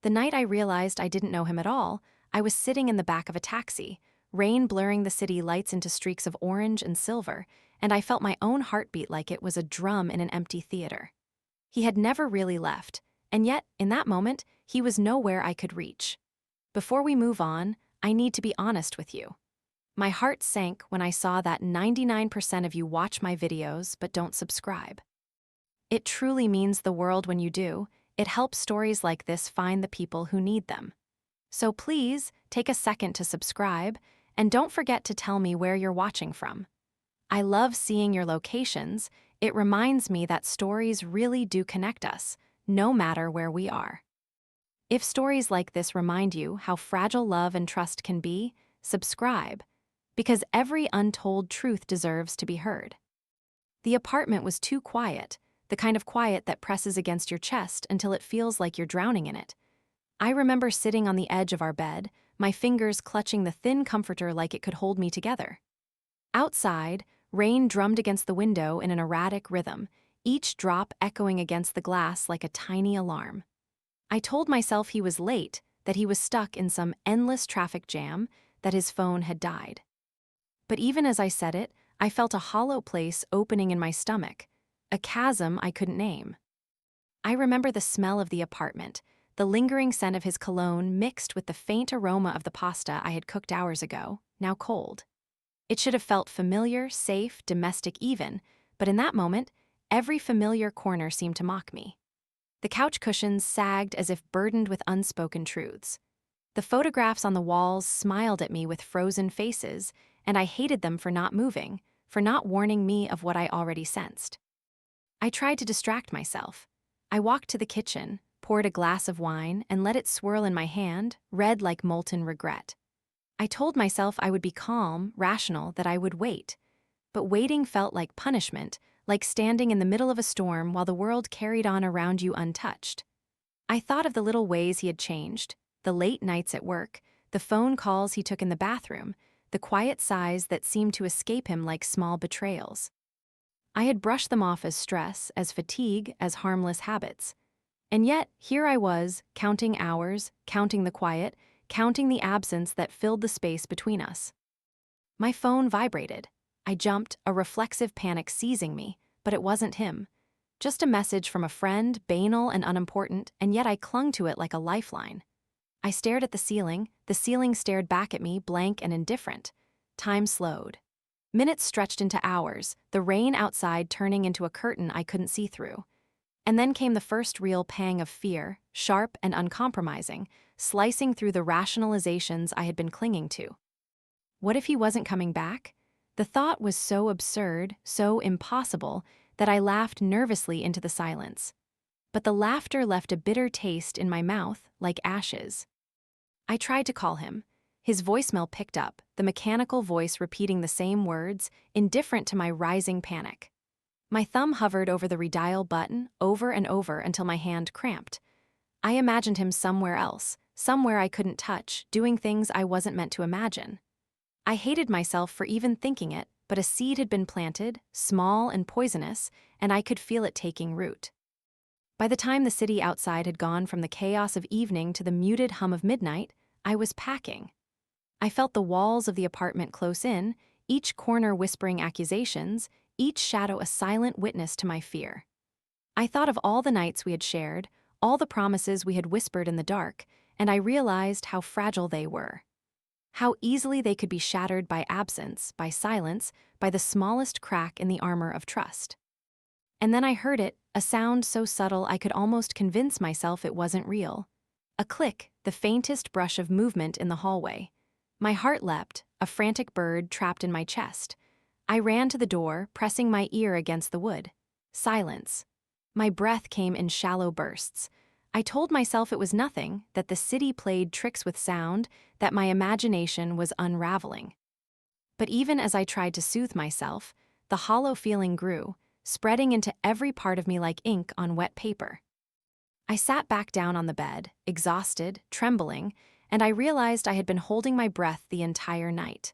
The night I realized I didn't know him at all, I was sitting in the back of a taxi, rain blurring the city lights into streaks of orange and silver, and I felt my own heartbeat like it was a drum in an empty theater. He had never really left, and yet, in that moment, he was nowhere I could reach. Before we move on, I need to be honest with you. My heart sank when I saw that 99% of you watch my videos but don't subscribe. It truly means the world when you do. It helps stories like this find the people who need them. So please, take a second to subscribe, and don't forget to tell me where you're watching from. I love seeing your locations. It reminds me that stories really do connect us, no matter where we are. If stories like this remind you how fragile love and trust can be, subscribe, because every untold truth deserves to be heard. The apartment was too quiet, the kind of quiet that presses against your chest until it feels like you're drowning in it. I remember sitting on the edge of our bed, my fingers clutching the thin comforter like it could hold me together. Outside, rain drummed against the window in an erratic rhythm, each drop echoing against the glass like a tiny alarm. I told myself he was late, that he was stuck in some endless traffic jam, that his phone had died. But even as I said it, I felt a hollow place opening in my stomach, a chasm I couldn't name. I remember the smell of the apartment, the lingering scent of his cologne mixed with the faint aroma of the pasta I had cooked hours ago, now cold. It should have felt familiar, safe, domestic even, but in that moment, every familiar corner seemed to mock me. The couch cushions sagged as if burdened with unspoken truths. The photographs on the walls smiled at me with frozen faces, and I hated them for not moving, for not warning me of what I already sensed. I tried to distract myself. I walked to the kitchen, poured a glass of wine, and let it swirl in my hand, red like molten regret. I told myself I would be calm, rational, that I would wait. But waiting felt like punishment, like standing in the middle of a storm while the world carried on around you untouched. I thought of the little ways he had changed, the late nights at work, the phone calls he took in the bathroom, the quiet sighs that seemed to escape him like small betrayals. I had brushed them off as stress, as fatigue, as harmless habits. And yet, here I was, counting hours, counting the quiet, counting the absence that filled the space between us. My phone vibrated. I jumped, a reflexive panic seizing me, but it wasn't him. Just a message from a friend, banal and unimportant, and yet I clung to it like a lifeline. I stared at the ceiling stared back at me, blank and indifferent. Time slowed. Minutes stretched into hours, the rain outside turning into a curtain I couldn't see through. And then came the first real pang of fear, sharp and uncompromising, slicing through the rationalizations I had been clinging to. What if he wasn't coming back? The thought was so absurd, so impossible, that I laughed nervously into the silence. But the laughter left a bitter taste in my mouth, like ashes. I tried to call him. His voicemail picked up, the mechanical voice repeating the same words, indifferent to my rising panic. My thumb hovered over the redial button over and over until my hand cramped. I imagined him somewhere else, somewhere I couldn't touch, doing things I wasn't meant to imagine. I hated myself for even thinking it, but a seed had been planted, small and poisonous, and I could feel it taking root. By the time the city outside had gone from the chaos of evening to the muted hum of midnight, I was packing. I felt the walls of the apartment close in, each corner whispering accusations, each shadow a silent witness to my fear. I thought of all the nights we had shared, all the promises we had whispered in the dark, and I realized how fragile they were. How easily they could be shattered by absence, by silence, by the smallest crack in the armor of trust. And then I heard it, a sound so subtle I could almost convince myself it wasn't real. A click, the faintest brush of movement in the hallway. My heart leapt, a frantic bird trapped in my chest. I ran to the door, pressing my ear against the wood. Silence. My breath came in shallow bursts. I told myself it was nothing, that the city played tricks with sound, that my imagination was unraveling. But even as I tried to soothe myself, the hollow feeling grew, spreading into every part of me like ink on wet paper. I sat back down on the bed, exhausted, trembling, and I realized I had been holding my breath the entire night.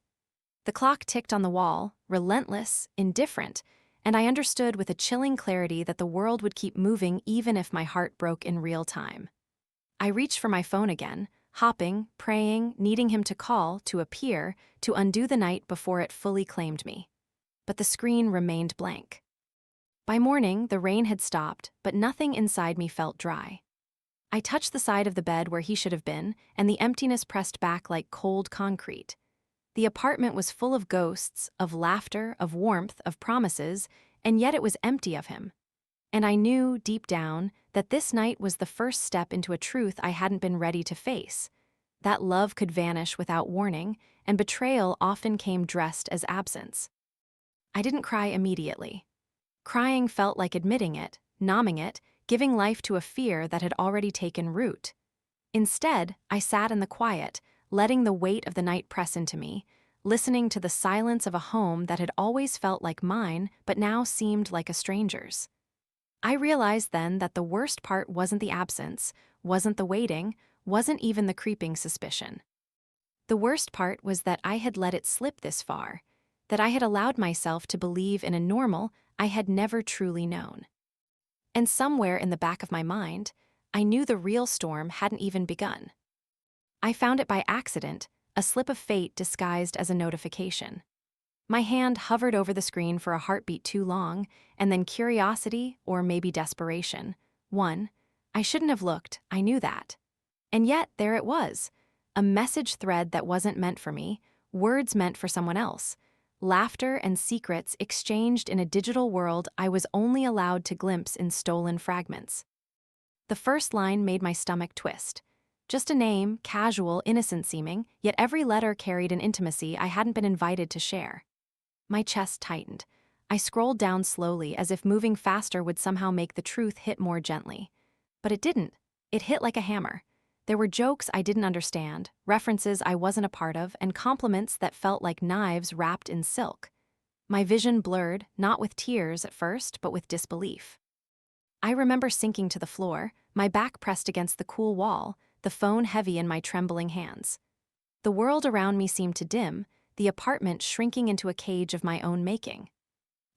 The clock ticked on the wall, relentless, indifferent, and I understood with a chilling clarity that the world would keep moving even if my heart broke in real time. I reached for my phone again, hopping, praying, needing him to call, to appear, to undo the night before it fully claimed me. But the screen remained blank. By morning, the rain had stopped, but nothing inside me felt dry. I touched the side of the bed where he should have been, and the emptiness pressed back like cold concrete. The apartment was full of ghosts, of laughter, of warmth, of promises, and yet it was empty of him. And I knew, deep down, that this night was the first step into a truth I hadn't been ready to face. That love could vanish without warning, and betrayal often came dressed as absence. I didn't cry immediately. Crying felt like admitting it, numbing it, giving life to a fear that had already taken root. Instead, I sat in the quiet, letting the weight of the night press into me, listening to the silence of a home that had always felt like mine but now seemed like a stranger's. I realized then that the worst part wasn't the absence, wasn't the waiting, wasn't even the creeping suspicion. The worst part was that I had let it slip this far, that I had allowed myself to believe in a normal I had never truly known. And somewhere in the back of my mind, I knew the real storm hadn't even begun. I found it by accident, a slip of fate disguised as a notification. My hand hovered over the screen for a heartbeat too long, and then curiosity, or maybe desperation, won. I shouldn't have looked, I knew that. And yet, there it was. A message thread that wasn't meant for me, words meant for someone else. Laughter and secrets exchanged in a digital world I was only allowed to glimpse in stolen fragments. The first line made my stomach twist. Just a name, casual, innocent-seeming, yet every letter carried an intimacy I hadn't been invited to share. My chest tightened. I scrolled down slowly as if moving faster would somehow make the truth hit more gently. But it didn't. It hit like a hammer. There were jokes I didn't understand, references I wasn't a part of, and compliments that felt like knives wrapped in silk. My vision blurred, not with tears at first, but with disbelief. I remember sinking to the floor, my back pressed against the cool wall, the phone heavy in my trembling hands. The world around me seemed to dim, the apartment shrinking into a cage of my own making.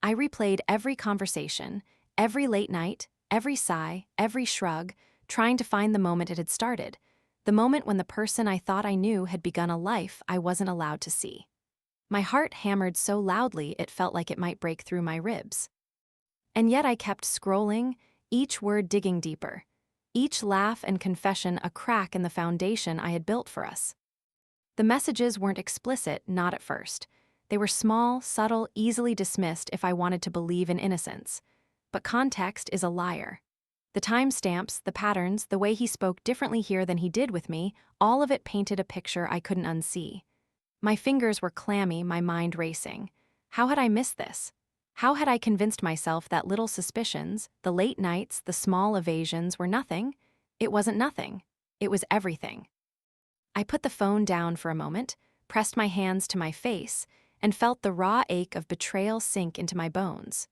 I replayed every conversation, every late night, every sigh, every shrug, trying to find the moment it had started, the moment when the person I thought I knew had begun a life I wasn't allowed to see. My heart hammered so loudly it felt like it might break through my ribs. And yet I kept scrolling, each word digging deeper, each laugh and confession a crack in the foundation I had built for us. The messages weren't explicit, not at first. They were small, subtle, easily dismissed if I wanted to believe in innocence. But context is a liar. The timestamps, the patterns, the way he spoke differently here than he did with me, all of it painted a picture I couldn't unsee. My fingers were clammy, my mind racing. How had I missed this? How had I convinced myself that little suspicions, the late nights, the small evasions were nothing? It wasn't nothing. It was everything. I put the phone down for a moment, pressed my hands to my face, and felt the raw ache of betrayal sink into my bones.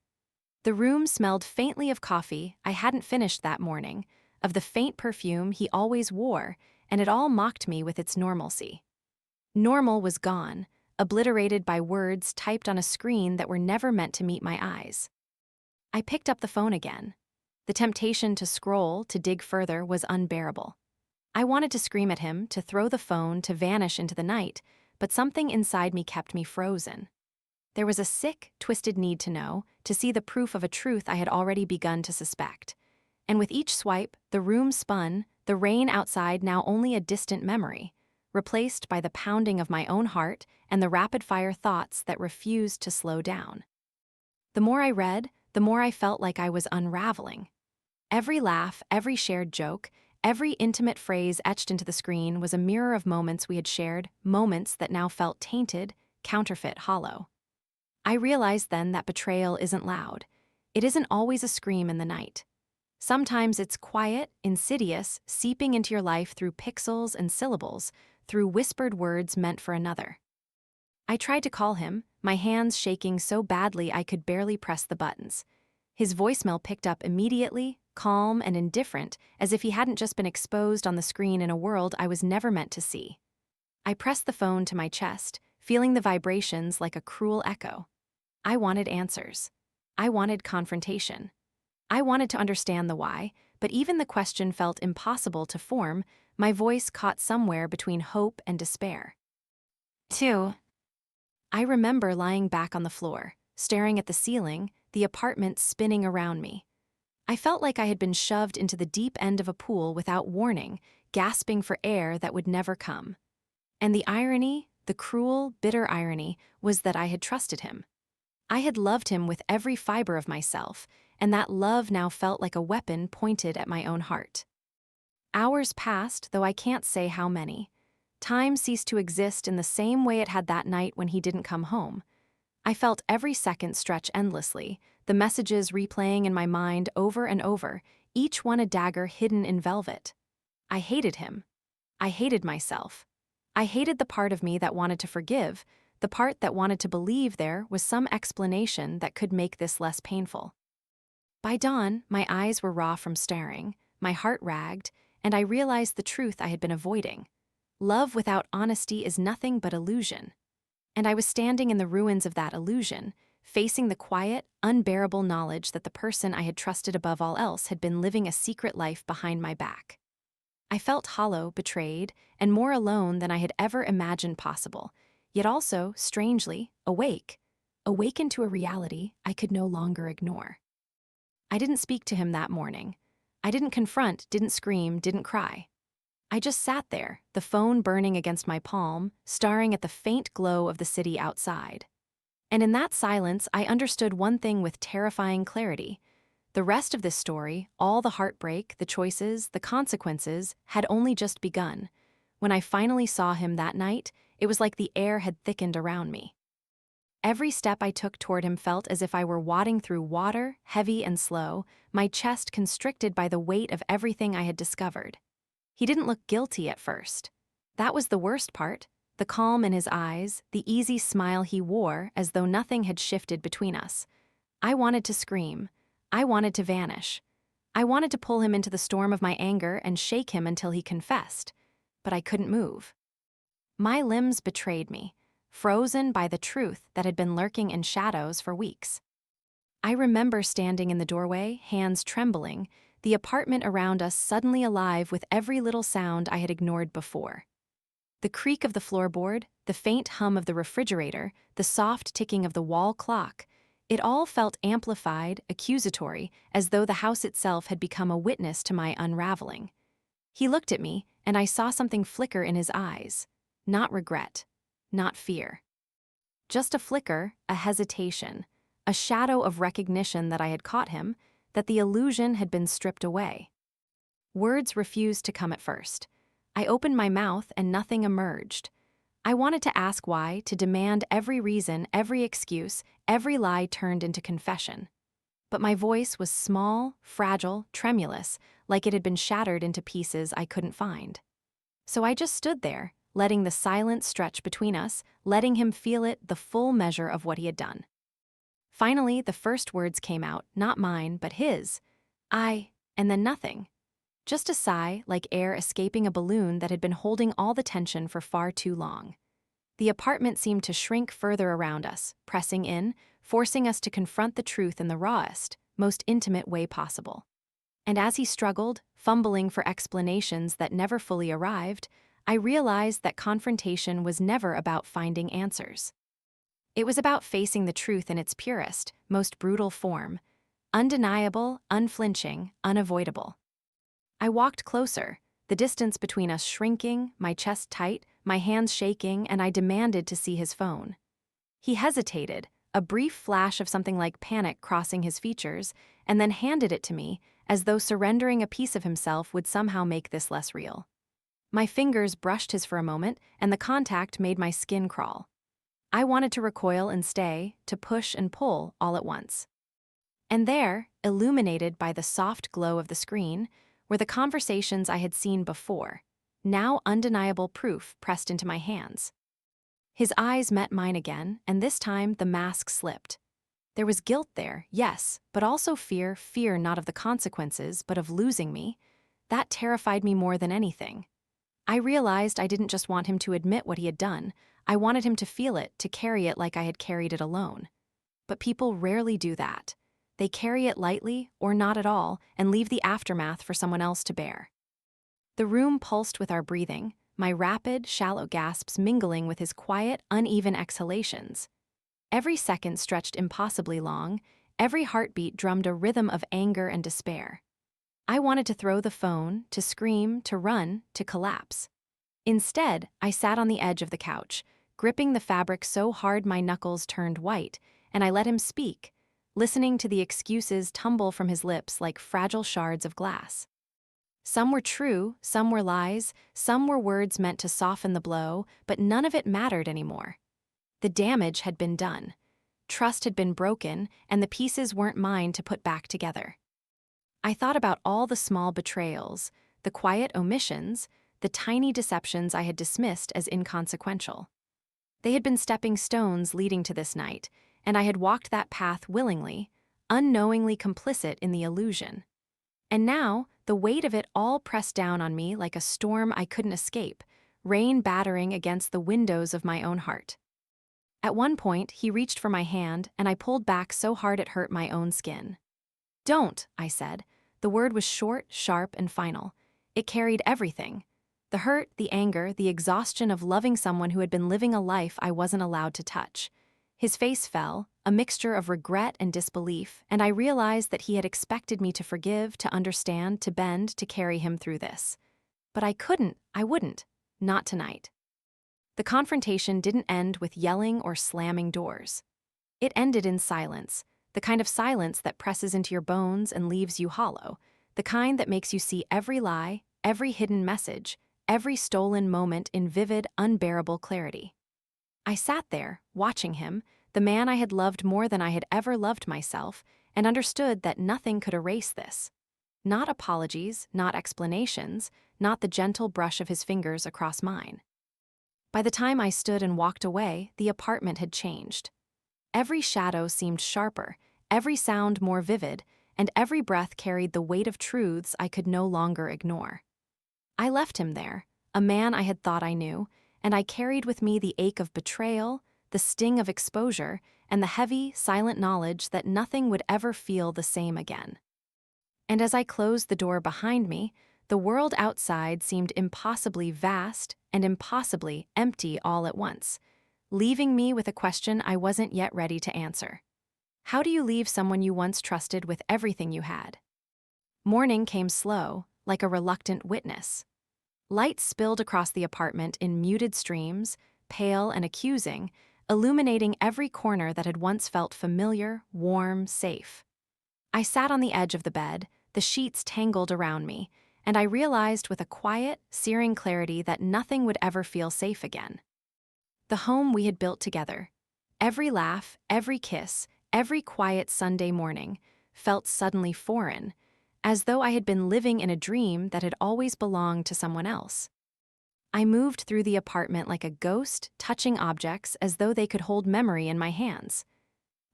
The room smelled faintly of coffee I hadn't finished that morning, of the faint perfume he always wore, and it all mocked me with its normalcy. Normal was gone, obliterated by words typed on a screen that were never meant to meet my eyes. I picked up the phone again. The temptation to scroll, to dig further, was unbearable. I wanted to scream at him, to throw the phone, to vanish into the night, but something inside me kept me frozen. There was a sick, twisted need to know, to see the proof of a truth I had already begun to suspect. And with each swipe, the room spun, the rain outside now only a distant memory, replaced by the pounding of my own heart and the rapid-fire thoughts that refused to slow down. The more I read, the more I felt like I was unraveling. Every laugh, every shared joke, every intimate phrase etched into the screen was a mirror of moments we had shared, moments that now felt tainted, counterfeit, hollow. I realized then that betrayal isn't loud. It isn't always a scream in the night. Sometimes it's quiet, insidious, seeping into your life through pixels and syllables, through whispered words meant for another. I tried to call him, my hands shaking so badly I could barely press the buttons. His voicemail picked up immediately, calm and indifferent, as if he hadn't just been exposed on the screen in a world I was never meant to see. I pressed the phone to my chest, feeling the vibrations like a cruel echo. I wanted answers. I wanted confrontation. I wanted to understand the why, but even the question felt impossible to form. My voice caught somewhere between hope and despair. 2. I remember lying back on the floor, staring at the ceiling, the apartment spinning around me. I felt like I had been shoved into the deep end of a pool without warning, gasping for air that would never come. And the irony, the cruel, bitter irony, was that I had trusted him. I had loved him with every fiber of myself, and that love now felt like a weapon pointed at my own heart. Hours passed, though I can't say how many. Time ceased to exist in the same way it had that night when he didn't come home. I felt every second stretch endlessly, the messages replaying in my mind over and over, each one a dagger hidden in velvet. I hated him. I hated myself. I hated the part of me that wanted to forgive, the part that wanted to believe there was some explanation that could make this less painful. By dawn, my eyes were raw from staring, my heart ragged, and I realized the truth I had been avoiding. Love without honesty is nothing but illusion. And I was standing in the ruins of that illusion, facing the quiet, unbearable knowledge that the person I had trusted above all else had been living a secret life behind my back. I felt hollow, betrayed, and more alone than I had ever imagined possible, yet also, strangely, awakened to a reality I could no longer ignore. I didn't speak to him that morning. I didn't confront, didn't scream, didn't cry. I just sat there, the phone burning against my palm, staring at the faint glow of the city outside. And in that silence, I understood one thing with terrifying clarity. The rest of this story, all the heartbreak, the choices, the consequences, had only just begun. When I finally saw him that night, it was like the air had thickened around me. Every step I took toward him felt as if I were wading through water, heavy and slow, my chest constricted by the weight of everything I had discovered. He didn't look guilty at first. That was the worst part, the calm in his eyes, the easy smile he wore as though nothing had shifted between us. I wanted to scream. I wanted to vanish. I wanted to pull him into the storm of my anger and shake him until he confessed. But I couldn't move. My limbs betrayed me, frozen by the truth that had been lurking in shadows for weeks. I remember standing in the doorway, hands trembling, the apartment around us suddenly alive with every little sound I had ignored before. The creak of the floorboard, the faint hum of the refrigerator, the soft ticking of the wall clock, it all felt amplified, accusatory, as though the house itself had become a witness to my unraveling. He looked at me, and I saw something flicker in his eyes. Not regret, not fear. Just a flicker, a hesitation, a shadow of recognition that I had caught him, that the illusion had been stripped away. Words refused to come at first. I opened my mouth and nothing emerged. I wanted to ask why, to demand every reason, every excuse, every lie turned into confession. But my voice was small, fragile, tremulous, like it had been shattered into pieces I couldn't find. So I just stood there, letting the silence stretch between us, letting him feel it, the full measure of what he had done. Finally, the first words came out, not mine, but his. And then nothing. Just a sigh, like air escaping a balloon that had been holding all the tension for far too long. The apartment seemed to shrink further around us, pressing in, forcing us to confront the truth in the rawest, most intimate way possible. And as he struggled, fumbling for explanations that never fully arrived, I realized that confrontation was never about finding answers. It was about facing the truth in its purest, most brutal form, undeniable, unflinching, unavoidable. I walked closer, the distance between us shrinking, my chest tight, my hands shaking, and I demanded to see his phone. He hesitated, a brief flash of something like panic crossing his features, and then handed it to me, as though surrendering a piece of himself would somehow make this less real. My fingers brushed his for a moment, and the contact made my skin crawl. I wanted to recoil and stay, to push and pull all at once. And there, illuminated by the soft glow of the screen, were the conversations I had seen before, now undeniable proof pressed into my hands. His eyes met mine again, and this time the mask slipped. There was guilt there, yes, but also fear not of the consequences, but of losing me. That terrified me more than anything. I realized I didn't just want him to admit what he had done, I wanted him to feel it, to carry it like I had carried it alone. But people rarely do that. They carry it lightly or not at all and leave the aftermath for someone else to bear. The room pulsed with our breathing, my rapid, shallow gasps mingling with his quiet, uneven exhalations. Every second stretched impossibly long, every heartbeat drummed a rhythm of anger and despair. I wanted to throw the phone, to scream, to run, to collapse. Instead, I sat on the edge of the couch, gripping the fabric so hard my knuckles turned white, and I let him speak, listening to the excuses tumble from his lips like fragile shards of glass. Some were true, some were lies, some were words meant to soften the blow, but none of it mattered anymore. The damage had been done. Trust had been broken, and the pieces weren't mine to put back together. I thought about all the small betrayals, the quiet omissions, the tiny deceptions I had dismissed as inconsequential. They had been stepping stones leading to this night, and I had walked that path willingly, unknowingly complicit in the illusion. And now, the weight of it all pressed down on me like a storm I couldn't escape, rain battering against the windows of my own heart. At one point, he reached for my hand, and I pulled back so hard it hurt my own skin. "Don't," I said. The word was short, sharp, and final. It carried everything. The hurt, the anger, the exhaustion of loving someone who had been living a life I wasn't allowed to touch. His face fell, a mixture of regret and disbelief, and I realized that he had expected me to forgive, to understand, to bend, to carry him through this. But I wouldn't. Not tonight. The confrontation didn't end with yelling or slamming doors. It ended in silence, the kind of silence that presses into your bones and leaves you hollow, the kind that makes you see every lie, every hidden message, every stolen moment in vivid, unbearable clarity. I sat there, watching him, the man I had loved more than I had ever loved myself, and understood that nothing could erase this. Not apologies, not explanations, not the gentle brush of his fingers across mine. By the time I stood and walked away, the apartment had changed. Every shadow seemed sharper, every sound more vivid, and every breath carried the weight of truths I could no longer ignore. I left him there, a man I had thought I knew, and I carried with me the ache of betrayal, the sting of exposure, and the heavy, silent knowledge that nothing would ever feel the same again. And as I closed the door behind me, the world outside seemed impossibly vast and impossibly empty all at once, leaving me with a question I wasn't yet ready to answer. How do you leave someone you once trusted with everything you had? Morning came slow, like a reluctant witness. Light spilled across the apartment in muted streams, pale and accusing, illuminating every corner that had once felt familiar, warm, safe. I sat on the edge of the bed, the sheets tangled around me, and I realized with a quiet, searing clarity that nothing would ever feel safe again. The home we had built together, every laugh, every kiss, every quiet Sunday morning, felt suddenly foreign, as though I had been living in a dream that had always belonged to someone else. I moved through the apartment like a ghost, touching objects as though they could hold memory in my hands.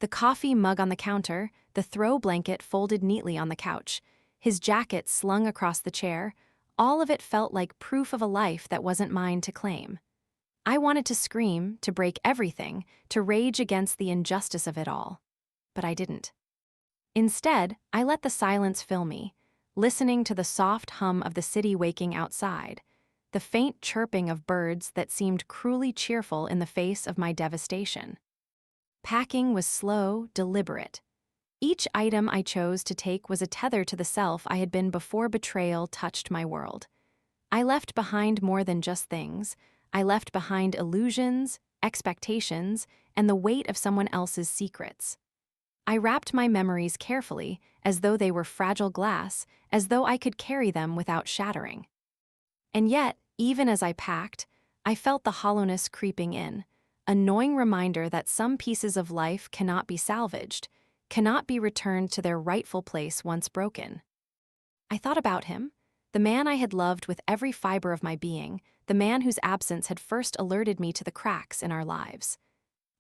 The coffee mug on the counter, the throw blanket folded neatly on the couch, his jacket slung across the chair, all of it felt like proof of a life that wasn't mine to claim. I wanted to scream, to break everything, to rage against the injustice of it all. But I didn't. Instead, I let the silence fill me, listening to the soft hum of the city waking outside, the faint chirping of birds that seemed cruelly cheerful in the face of my devastation. Packing was slow, deliberate. Each item I chose to take was a tether to the self I had been before betrayal touched my world. I left behind more than just things. I left behind illusions, expectations, and the weight of someone else's secrets. I wrapped my memories carefully, as though they were fragile glass, as though I could carry them without shattering. And yet, even as I packed, I felt the hollowness creeping in, a gnawing reminder that some pieces of life cannot be salvaged, cannot be returned to their rightful place once broken. I thought about him, the man I had loved with every fiber of my being, the man whose absence had first alerted me to the cracks in our lives.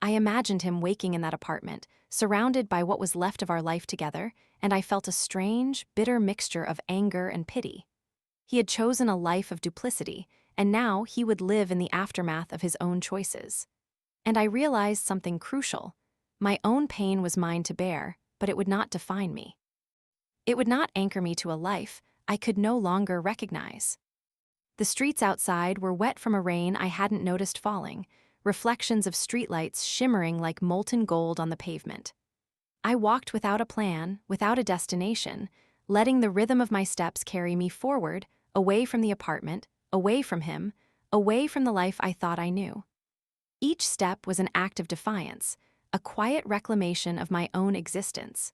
I imagined him waking in that apartment, surrounded by what was left of our life together, and I felt a strange, bitter mixture of anger and pity. He had chosen a life of duplicity, and now he would live in the aftermath of his own choices. And I realized something crucial. My own pain was mine to bear, but it would not define me. It would not anchor me to a life I could no longer recognize. The streets outside were wet from a rain I hadn't noticed falling, reflections of streetlights shimmering like molten gold on the pavement. I walked without a plan, without a destination, letting the rhythm of my steps carry me forward, away from the apartment, away from him, away from the life I thought I knew. Each step was an act of defiance, a quiet reclamation of my own existence.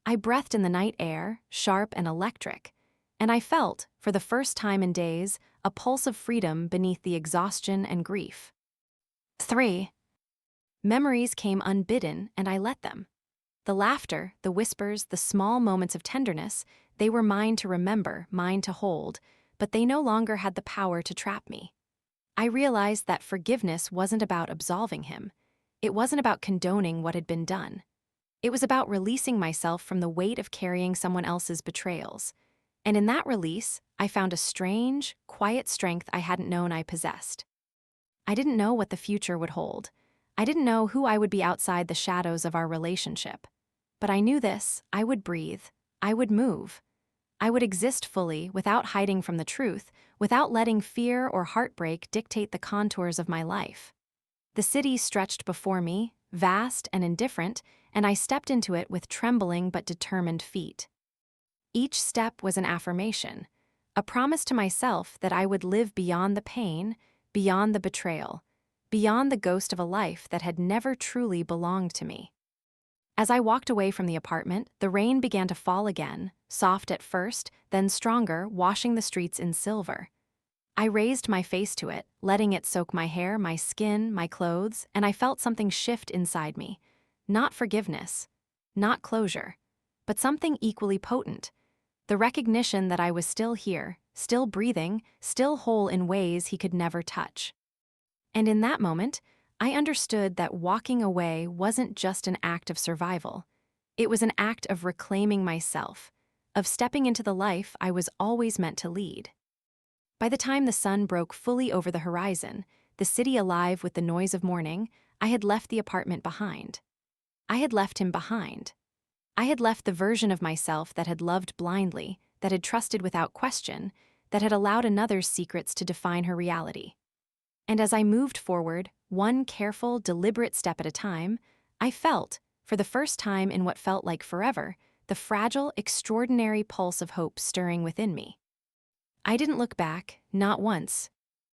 I breathed in the night air, sharp and electric, and I felt, for the first time in days, a pulse of freedom beneath the exhaustion and grief. 3. Memories came unbidden, and I let them. The laughter, the whispers, the small moments of tenderness, they were mine to remember, mine to hold, but they no longer had the power to trap me. I realized that forgiveness wasn't about absolving him. It wasn't about condoning what had been done. It was about releasing myself from the weight of carrying someone else's betrayals. And in that release, I found a strange, quiet strength I hadn't known I possessed. I didn't know what the future would hold. I didn't know who I would be outside the shadows of our relationship. But I knew this: I would breathe, I would move. I would exist fully, without hiding from the truth, without letting fear or heartbreak dictate the contours of my life. The city stretched before me, vast and indifferent, and I stepped into it with trembling but determined feet. Each step was an affirmation, a promise to myself that I would live beyond the pain, beyond the betrayal, beyond the ghost of a life that had never truly belonged to me. As I walked away from the apartment, the rain began to fall again, soft at first, then stronger, washing the streets in silver. I raised my face to it, letting it soak my hair, my skin, my clothes, and I felt something shift inside me. Not forgiveness, not closure, but something equally potent. The recognition that I was still here, still breathing, still whole in ways he could never touch. And in that moment, I understood that walking away wasn't just an act of survival. It was an act of reclaiming myself, of stepping into the life I was always meant to lead. By the time the sun broke fully over the horizon, the city alive with the noise of morning, I had left the apartment behind. I had left him behind. I had left the version of myself that had loved blindly, that had trusted without question, that had allowed another's secrets to define her reality. And as I moved forward, one careful, deliberate step at a time, I felt, for the first time in what felt like forever, the fragile, extraordinary pulse of hope stirring within me. I didn't look back, not once,